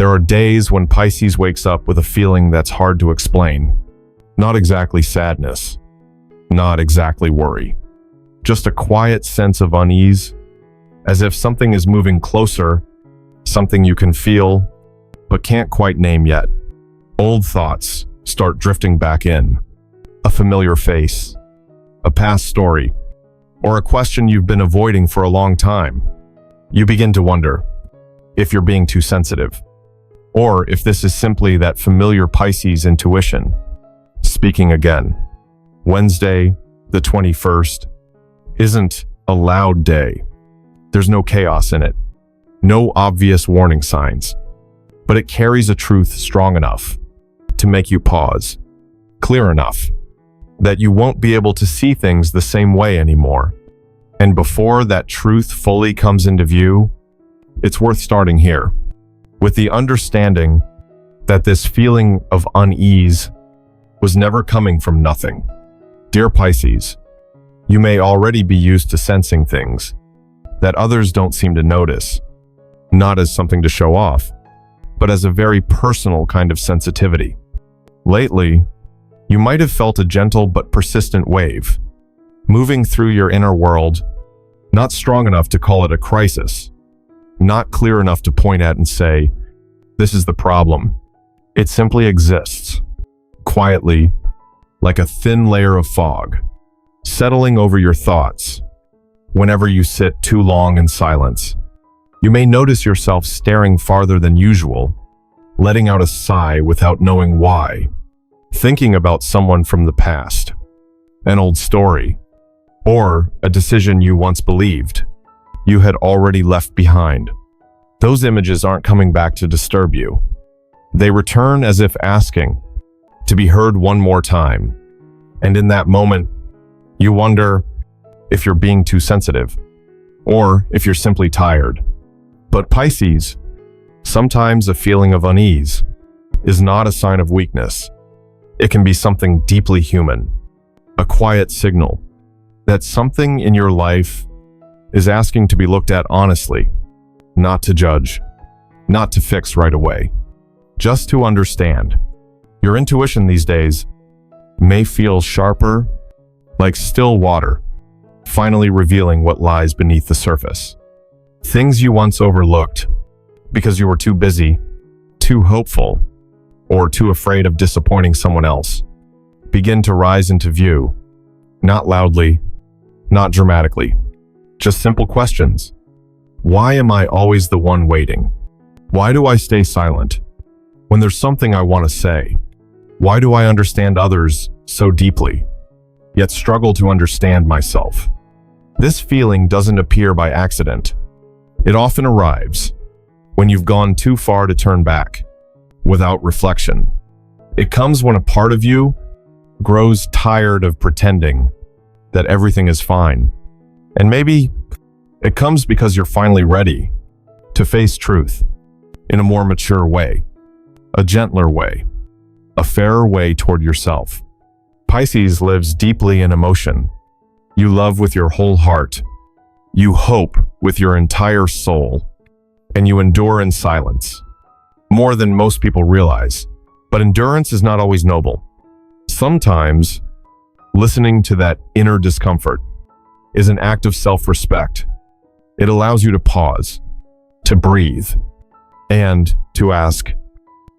There are days when Pisces wakes up with a feeling that's hard to explain. Not exactly sadness, not exactly worry. Just a quiet sense of unease, as if something is moving closer, something you can feel, but can't quite name yet. Old thoughts start drifting back in. A familiar face, a past story, or a question you've been avoiding for a long time. You begin to wonder if you're being too sensitive, or if this is simply that familiar Pisces intuition speaking again. Wednesday, the 21st, isn't a loud day. There's no chaos in it, no obvious warning signs, but it carries a truth strong enough to make you pause, clear enough that you won't be able to see things the same way anymore. And before that truth fully comes into view, it's worth starting here, with the understanding that this feeling of unease was never coming from nothing. Dear Pisces, you may already be used to sensing things that others don't seem to notice, not as something to show off, but as a very personal kind of sensitivity. Lately, you might have felt a gentle but persistent wave, moving through your inner world, not strong enough to call it a crisis, not clear enough to point at and say, this is the problem. It simply exists, quietly, like a thin layer of fog, settling over your thoughts. Whenever you sit too long in silence, you may notice yourself staring farther than usual, letting out a sigh without knowing why, thinking about someone from the past, an old story, or a decision you once believed you had already left behind. Those images aren't coming back to disturb you. They return as if asking to be heard one more time. And in that moment, you wonder if you're being too sensitive, or if you're simply tired. But Pisces, sometimes a feeling of unease is not a sign of weakness. It can be something deeply human, a quiet signal that something in your life is asking to be looked at honestly, not to judge, not to fix right away, just to understand. Your intuition these days may feel sharper, like still water, finally revealing what lies beneath the surface. Things you once overlooked because you were too busy, too hopeful, or too afraid of disappointing someone else begin to rise into view, not loudly, not dramatically, just simple questions. Why am I always the one waiting? Why do I stay silent when there's something I want to say? Why do I understand others so deeply, yet struggle to understand myself? This feeling doesn't appear by accident. It often arrives when you've gone too far to turn back, without reflection. It comes when a part of you grows tired of pretending that everything is fine. And maybe it comes because you're finally ready to face truth in a more mature way, a gentler way, a fairer way toward yourself. Pisces lives deeply in emotion. You love with your whole heart. You hope with your entire soul. And you endure in silence, more than most people realize. But endurance is not always noble. Sometimes, listening to that inner discomfort is an act of self-respect. It allows you to pause, to breathe, and to ask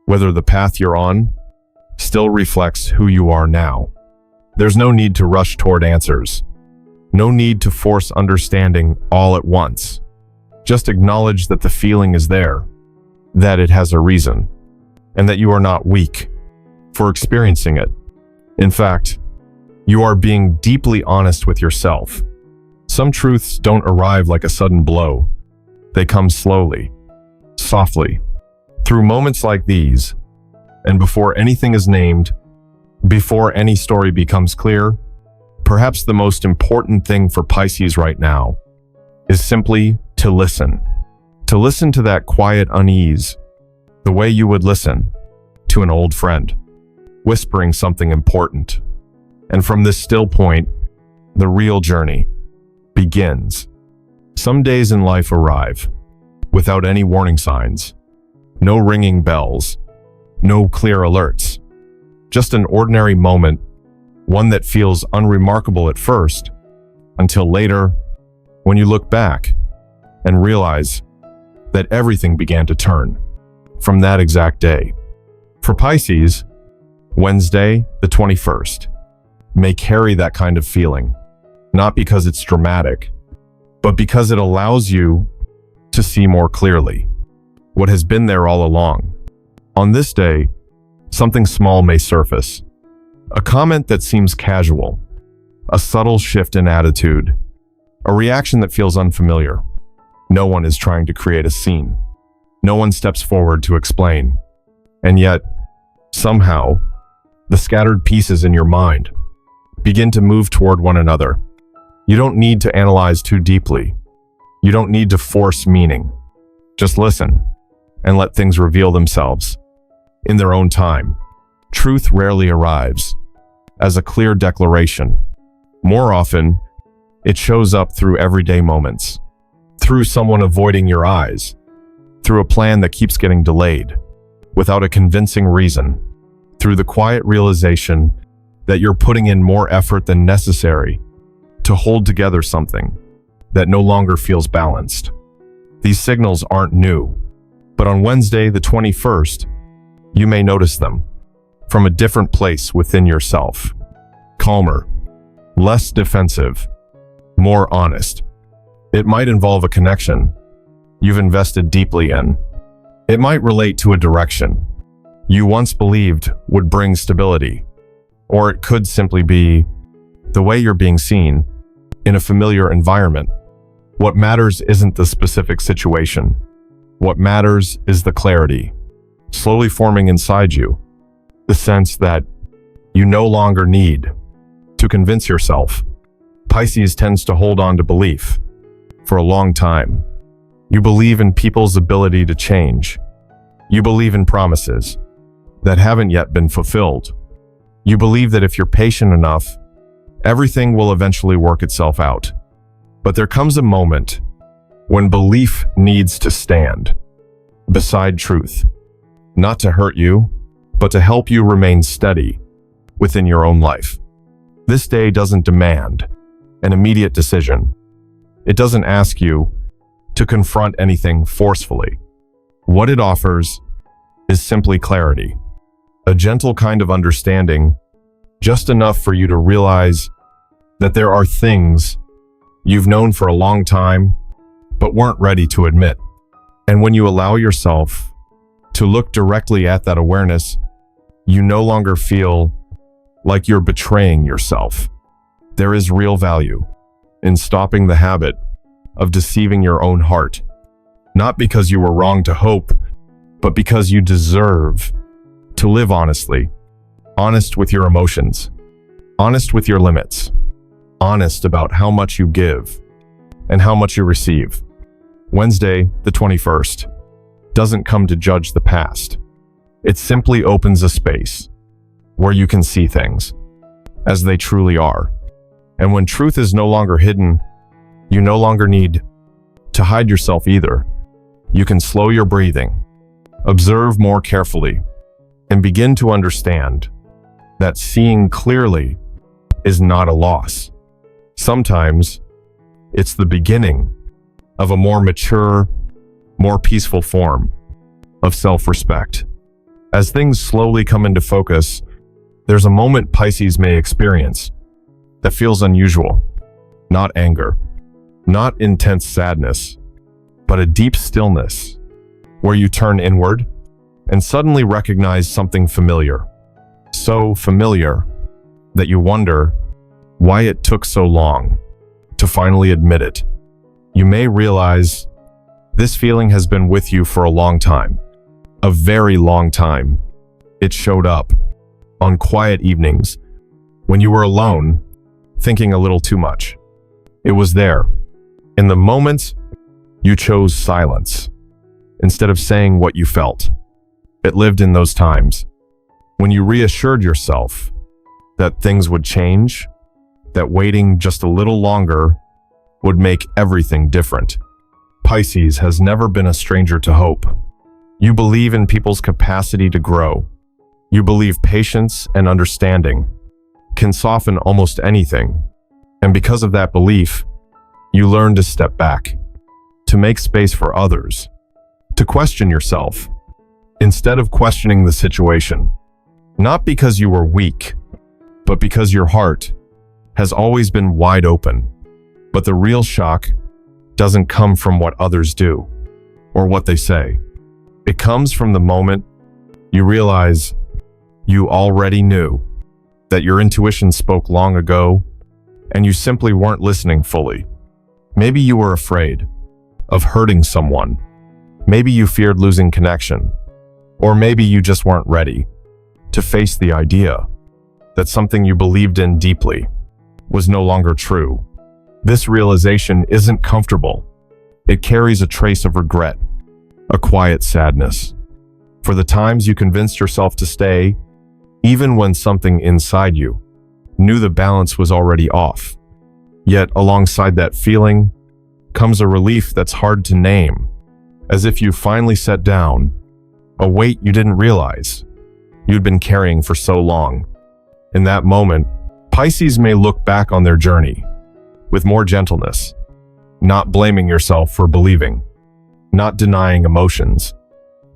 whether the path you're on still reflects who you are now. There's no need to rush toward answers. No need to force understanding all at once. Just acknowledge that the feeling is there, that it has a reason, and that you are not weak for experiencing it. In fact, you are being deeply honest with yourself. Some truths don't arrive like a sudden blow. They come slowly, softly, through moments like these. And before anything is named, before any story becomes clear, perhaps the most important thing for Pisces right now is simply to listen to that quiet unease, the way you would listen to an old friend, whispering something important. And from this still point, the real journey begins. Some days in life arrive without any warning signs. No ringing bells, no clear alerts. Just an ordinary moment, one that feels unremarkable at first, until later, when you look back and realize that everything began to turn from that exact day. For Pisces, Wednesday, the 21st, may carry that kind of feeling, not because it's dramatic, but because it allows you to see more clearly what has been there all along. On this day, something small may surface. A comment that seems casual, a subtle shift in attitude, a reaction that feels unfamiliar. No one is trying to create a scene. No one steps forward to explain. And yet, somehow, the scattered pieces in your mind begin to move toward one another. You don't need to analyze too deeply. You don't need to force meaning. Just listen and let things reveal themselves in their own time. Truth rarely arrives as a clear declaration. More often, it shows up through everyday moments, through someone avoiding your eyes, through a plan that keeps getting delayed without a convincing reason, through the quiet realization that you're putting in more effort than necessary to hold together something that no longer feels balanced. These signals aren't new, but on Wednesday, the 21st, you may notice them from a different place within yourself. Calmer, less defensive, more honest. It might involve a connection you've invested deeply in. It might relate to a direction you once believed would bring stability, or it could simply be the way you're being seen in a familiar environment. What matters isn't the specific situation. What matters is the clarity slowly forming inside you, the sense that you no longer need to convince yourself. Pisces tends to hold on to belief for a long time. You believe in people's ability to change. You believe in promises that haven't yet been fulfilled. You believe that if you're patient enough, everything will eventually work itself out. But there comes a moment when belief needs to stand beside truth, not to hurt you, but to help you remain steady within your own life. This day doesn't demand an immediate decision. It doesn't ask you to confront anything forcefully. What it offers is simply clarity, a gentle kind of understanding, just enough for you to realize that there are things you've known for a long time, but weren't ready to admit. And when you allow yourself to look directly at that awareness, you no longer feel like you're betraying yourself. There is real value in stopping the habit of deceiving your own heart, not because you were wrong to hope, but because you deserve to live honestly, honest with your emotions, honest with your limits, honest about how much you give and how much you receive. Wednesday, the 21st, doesn't come to judge the past. It simply opens a space where you can see things as they truly are. And when truth is no longer hidden, you no longer need to hide yourself either. You can slow your breathing, observe more carefully, and begin to understand that seeing clearly is not a loss. Sometimes it's the beginning of a more mature, more peaceful form of self-respect. As things slowly come into focus, there's a moment Pisces may experience that feels unusual. Not anger, not intense sadness, but a deep stillness where you turn inward and suddenly recognize something familiar. So familiar that you wonder why it took so long to finally admit it. You may realize this feeling has been with you for a long time, a very long time. It showed up on quiet evenings when you were alone, thinking a little too much. It was there, in the moments you chose silence instead of saying what you felt. It lived in those times when you reassured yourself that things would change, that waiting just a little longer would make everything different. Pisces has never been a stranger to hope. You believe in people's capacity to grow. You believe patience and understanding can soften almost anything. And because of that belief, you learn to step back, to make space for others, to question yourself, instead of questioning the situation. Not because you were weak, but because your heart has always been wide open. But the real shock doesn't come from what others do or what they say. It comes from the moment you realize you already knew, that your intuition spoke long ago, and you simply weren't listening fully. Maybe you were afraid of hurting someone. Maybe you feared losing connection. Or maybe you just weren't ready to face the idea that something you believed in deeply was no longer true. This realization isn't comfortable. It carries a trace of regret, a quiet sadness, for the times you convinced yourself to stay, even when something inside you knew the balance was already off. Yet alongside that feeling comes a relief that's hard to name, as if you finally set down a weight you didn't realize you'd been carrying for so long. In that moment, Pisces may look back on their journey with more gentleness, not blaming yourself for believing, not denying emotions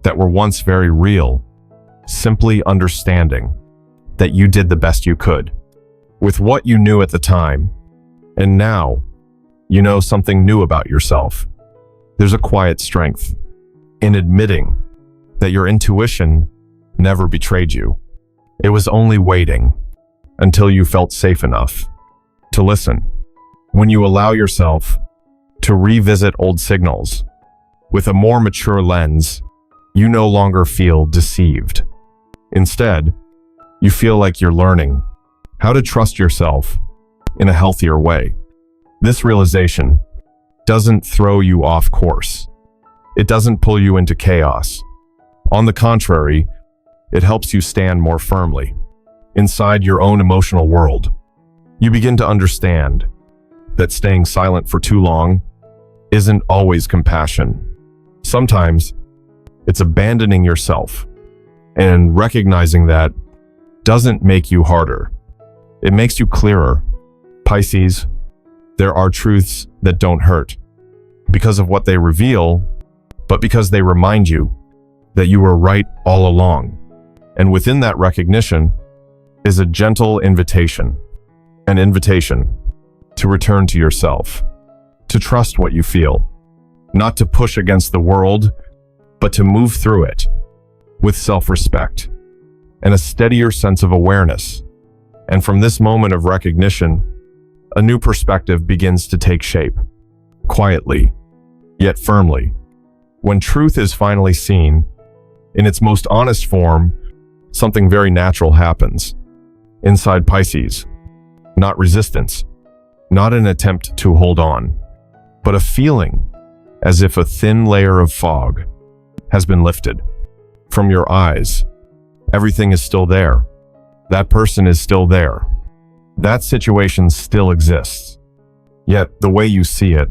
that were once very real, simply understanding that you did the best you could with what you knew at the time. And now, you know something new about yourself. There's a quiet strength in admitting that your intuition never betrayed you. It was only waiting until you felt safe enough to listen. When you allow yourself to revisit old signals with a more mature lens, you no longer feel deceived. Instead, you feel like you're learning how to trust yourself in a healthier way. This realization doesn't throw you off course. It doesn't pull you into chaos. On the contrary, it helps you stand more firmly inside your own emotional world. You begin to understand that staying silent for too long isn't always compassion. Sometimes it's abandoning yourself, and recognizing that doesn't make you harder. It makes you clearer. Pisces, there are truths that don't hurt because of what they reveal, but because they remind you that you were right all along. And within that recognition is a gentle invitation, an invitation to return to yourself, to trust what you feel, not to push against the world, but to move through it with self-respect and a steadier sense of awareness. And from this moment of recognition, a new perspective begins to take shape, quietly, yet firmly. When truth is finally seen, in its most honest form, something very natural happens. Inside Pisces, not resistance, not an attempt to hold on, but a feeling as if a thin layer of fog has been lifted from your eyes. Everything is still there. That person is still there. That situation still exists. Yet the way you see it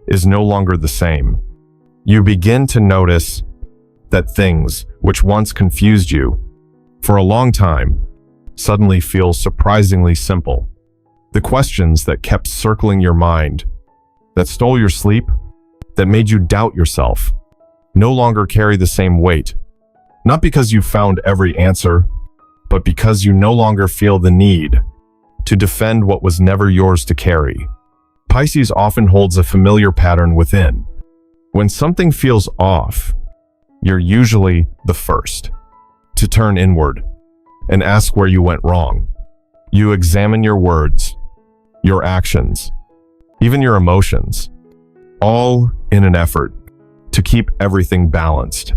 is no longer the same. You begin to notice that things which once confused you for a long time suddenly feel surprisingly simple. The questions that kept circling your mind, that stole your sleep, that made you doubt yourself, no longer carry the same weight. Not because you found every answer, but because you no longer feel the need to defend what was never yours to carry. Pisces often holds a familiar pattern within. When something feels off, you're usually the first to turn inward and ask where you went wrong. You examine your words, your actions, even your emotions, all in an effort to keep everything balanced.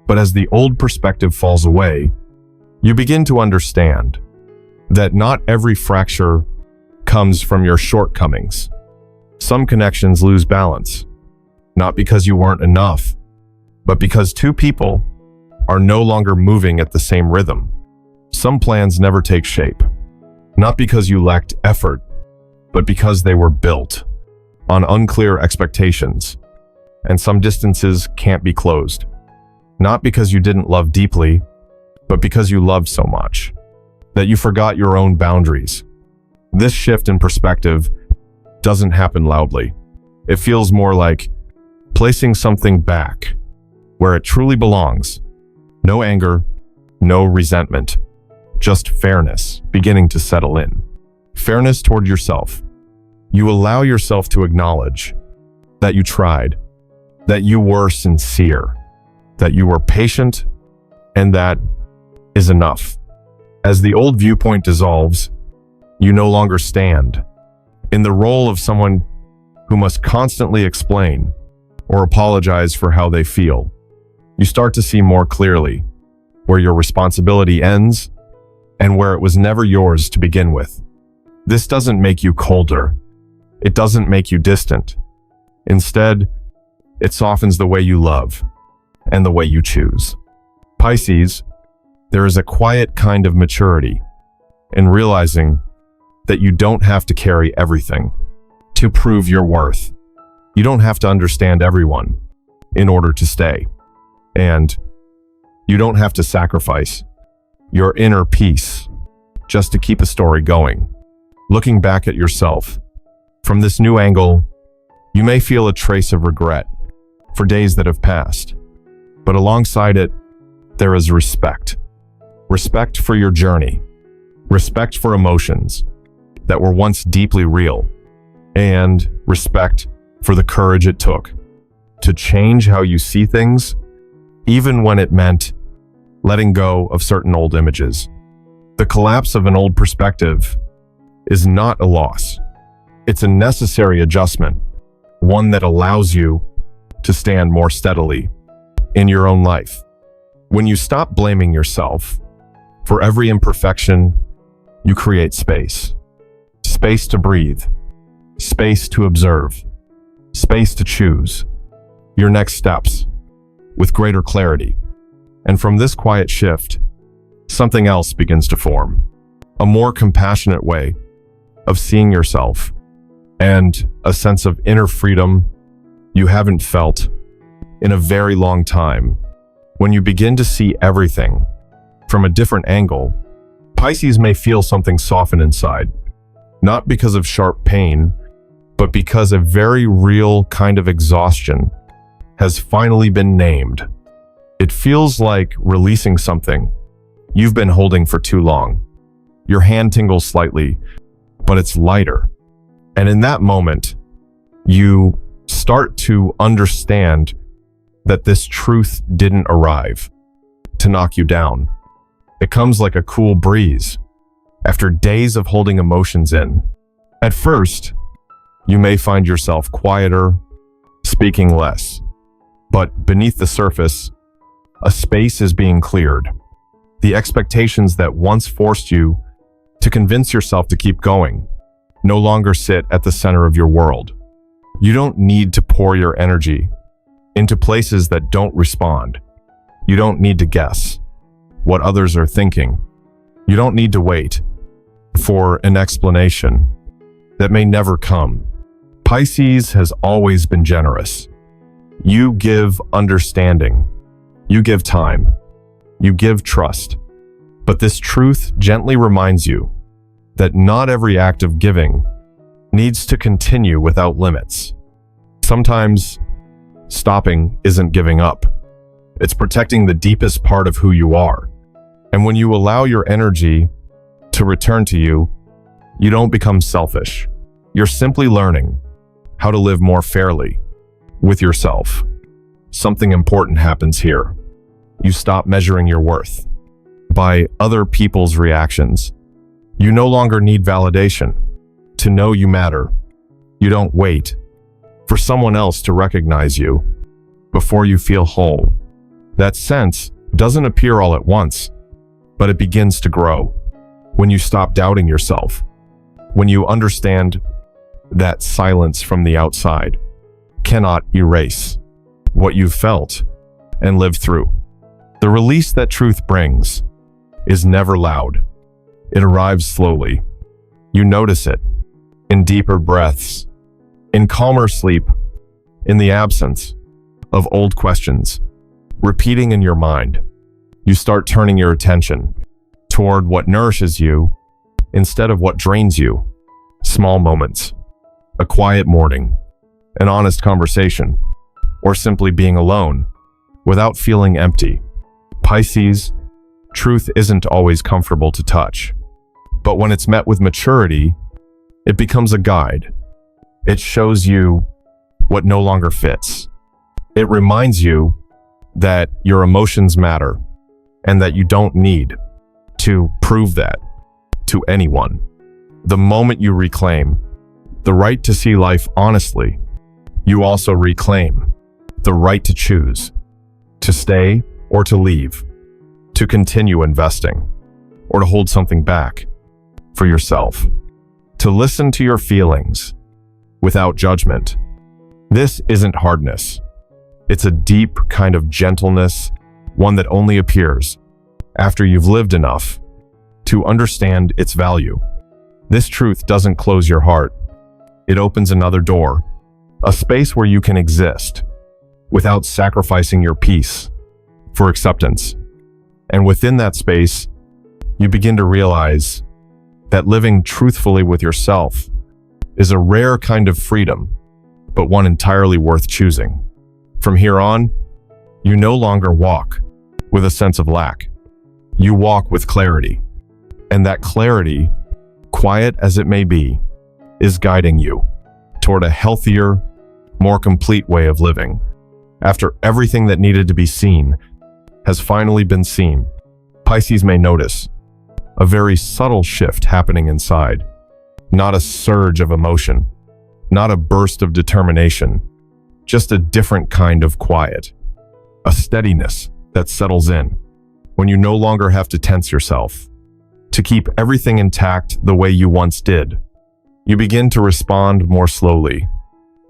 But as the old perspective falls away, you begin to understand that not every fracture comes from your shortcomings. Some connections lose balance, not because you weren't enough, but because two people are no longer moving at the same rhythm. Some plans never take shape, not because you lacked effort, but because they were built on unclear expectations, and some distances can't be closed. Not because you didn't love deeply, but because you loved so much that you forgot your own boundaries. This shift in perspective doesn't happen loudly. It feels more like placing something back where it truly belongs. No anger, no resentment, just fairness beginning to settle in. Fairness toward yourself. You allow yourself to acknowledge that you tried, that you were sincere, that you were patient, and that is enough. As the old viewpoint dissolves, you no longer stand in the role of someone who must constantly explain or apologize for how they feel. You start to see more clearly where your responsibility ends and where it was never yours to begin with. This doesn't make you colder. It doesn't make you distant. Instead, it softens the way you love and the way you choose. Pisces, there is a quiet kind of maturity in realizing that you don't have to carry everything to prove your worth. You don't have to understand everyone in order to stay. And you don't have to sacrifice your inner peace just to keep a story going. Looking back at yourself from this new angle, you may feel a trace of regret for days that have passed. But alongside it, there is respect. Respect for your journey. Respect for emotions that were once deeply real. And respect for the courage it took to change how you see things, even when it meant letting go of certain old images. The collapse of an old perspective is not a loss. It's a necessary adjustment, one that allows you to stand more steadily in your own life. When you stop blaming yourself for every imperfection, you create space. Space to breathe, space to observe, space to choose your next steps with greater clarity. And from this quiet shift, something else begins to form. A more compassionate way of seeing yourself and a sense of inner freedom you haven't felt in a very long time. When you begin to see everything from a different angle, Pisces may feel something soften inside, not because of sharp pain, but because a very real kind of exhaustion has finally been named. It feels like releasing something you've been holding for too long. Your hand tingles slightly, but it's lighter. And in that moment, you start to understand that this truth didn't arrive to knock you down. It comes like a cool breeze after days of holding emotions in. At first, you may find yourself quieter, speaking less. But beneath the surface, a space is being cleared. The expectations that once forced you to convince yourself to keep going no longer sit at the center of your world. You don't need to pour your energy into places that don't respond. You don't need to guess what others are thinking. You don't need to wait for an explanation that may never come. Pisces has always been generous. You give understanding. You give time. You give trust. But this truth gently reminds you that not every act of giving needs to continue without limits. Sometimes stopping isn't giving up. It's protecting the deepest part of who you are. And when you allow your energy to return to you, you don't become selfish. You're simply learning how to live more fairly with yourself. Something important happens here. You stop measuring your worth by other people's reactions. You no longer need validation to know you matter. You don't wait for someone else to recognize you before you feel whole. That sense doesn't appear all at once, but it begins to grow when you stop doubting yourself, when you understand that silence from the outside cannot erase what you've felt and lived through. The release that truth brings is never loud. It arrives slowly. You notice it in deeper breaths, in calmer sleep, in the absence of old questions repeating in your mind. You start turning your attention toward what nourishes you instead of what drains you. Small moments, a quiet morning, an honest conversation, or simply being alone without feeling empty. Pisces, truth isn't always comfortable to touch, but when it's met with maturity, it becomes a guide. It shows you what no longer fits. It reminds you that your emotions matter and that you don't need to prove that to anyone. The moment you reclaim the right to see life honestly, you also reclaim the right to choose, to stay or to leave, to continue investing, or to hold something back for yourself, to listen to your feelings without judgment. This isn't hardness. It's a deep kind of gentleness, one that only appears after you've lived enough to understand its value. This truth doesn't close your heart. It opens another door, a space where you can exist without sacrificing your peace for acceptance. And within that space, you begin to realize that living truthfully with yourself is a rare kind of freedom, but one entirely worth choosing. From here on, you no longer walk with a sense of lack. You walk with clarity. And that clarity, quiet as it may be, is guiding you toward a healthier, more complete way of living. After everything that needed to be seen has finally been seen, Pisces may notice a very subtle shift happening inside. Not a surge of emotion, not a burst of determination, just a different kind of quiet. A steadiness that settles in when you no longer have to tense yourself to keep everything intact the way you once did. You begin to respond more slowly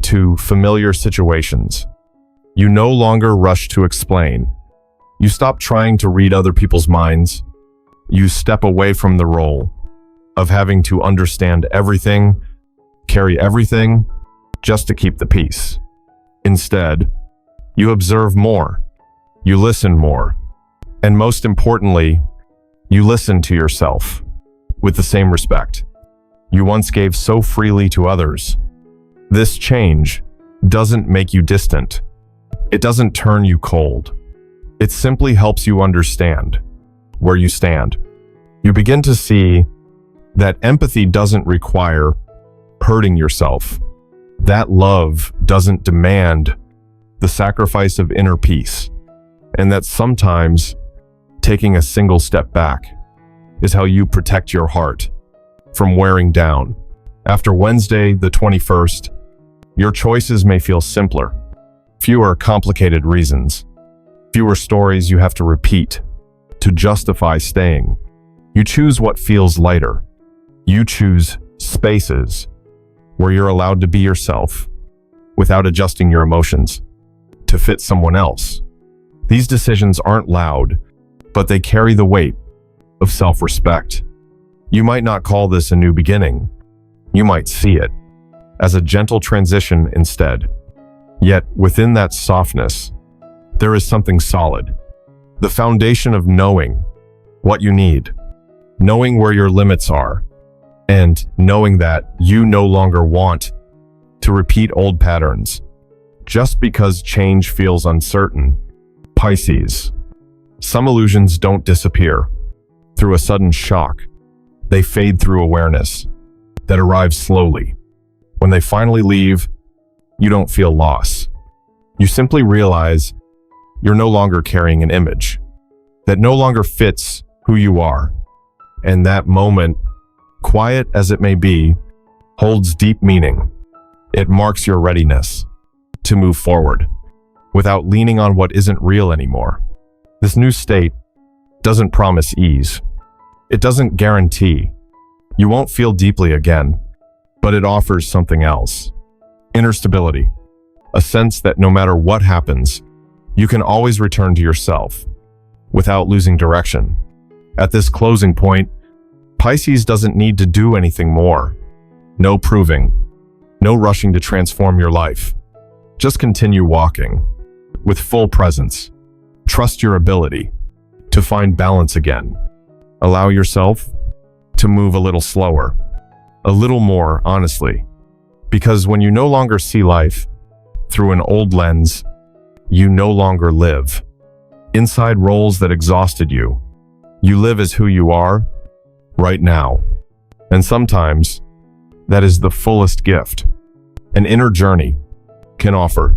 to familiar situations. You no longer rush to explain. You stop trying to read other people's minds. You step away from the role of having to understand everything, carry everything, just to keep the peace. Instead, you observe more, you listen more, and most importantly, you listen to yourself with the same respect you once gave so freely to others. This change doesn't make you distant. It doesn't turn you cold. It simply helps you understand where you stand. You begin to see that empathy doesn't require hurting yourself. That love doesn't demand the sacrifice of inner peace. And that sometimes taking a single step back is how you protect your heart from wearing down. After Wednesday, the 21st, your choices may feel simpler. Fewer complicated reasons. Fewer stories you have to repeat to justify staying. You choose what feels lighter. You choose spaces where you're allowed to be yourself without adjusting your emotions to fit someone else. These decisions aren't loud, but they carry the weight of self-respect. You might not call this a new beginning. You might see it as a gentle transition instead. Yet within that softness, there is something solid. The foundation of knowing what you need, knowing where your limits are, and knowing that you no longer want to repeat old patterns just because change feels uncertain. Pisces. Some illusions don't disappear through a sudden shock. They fade through awareness that arrives slowly. When they finally leave, you don't feel loss. You simply realize you're no longer carrying an image that no longer fits who you are. And that moment, quiet as it may be, holds deep meaning. It marks your readiness to move forward without leaning on what isn't real anymore. This new state doesn't promise ease. It doesn't guarantee you won't feel deeply again, but it offers something else. Inner stability, a sense that no matter what happens, you can always return to yourself without losing direction. At this closing point, Pisces doesn't need to do anything more. No proving, no rushing to transform your life. Just continue walking with full presence, Trust your ability to find balance again. Allow yourself to move a little slower, a little more honestly. Because when you no longer see life through an old lens, you no longer live inside roles that exhausted you. You live as who you are right now. And sometimes that is the fullest gift an inner journey can offer.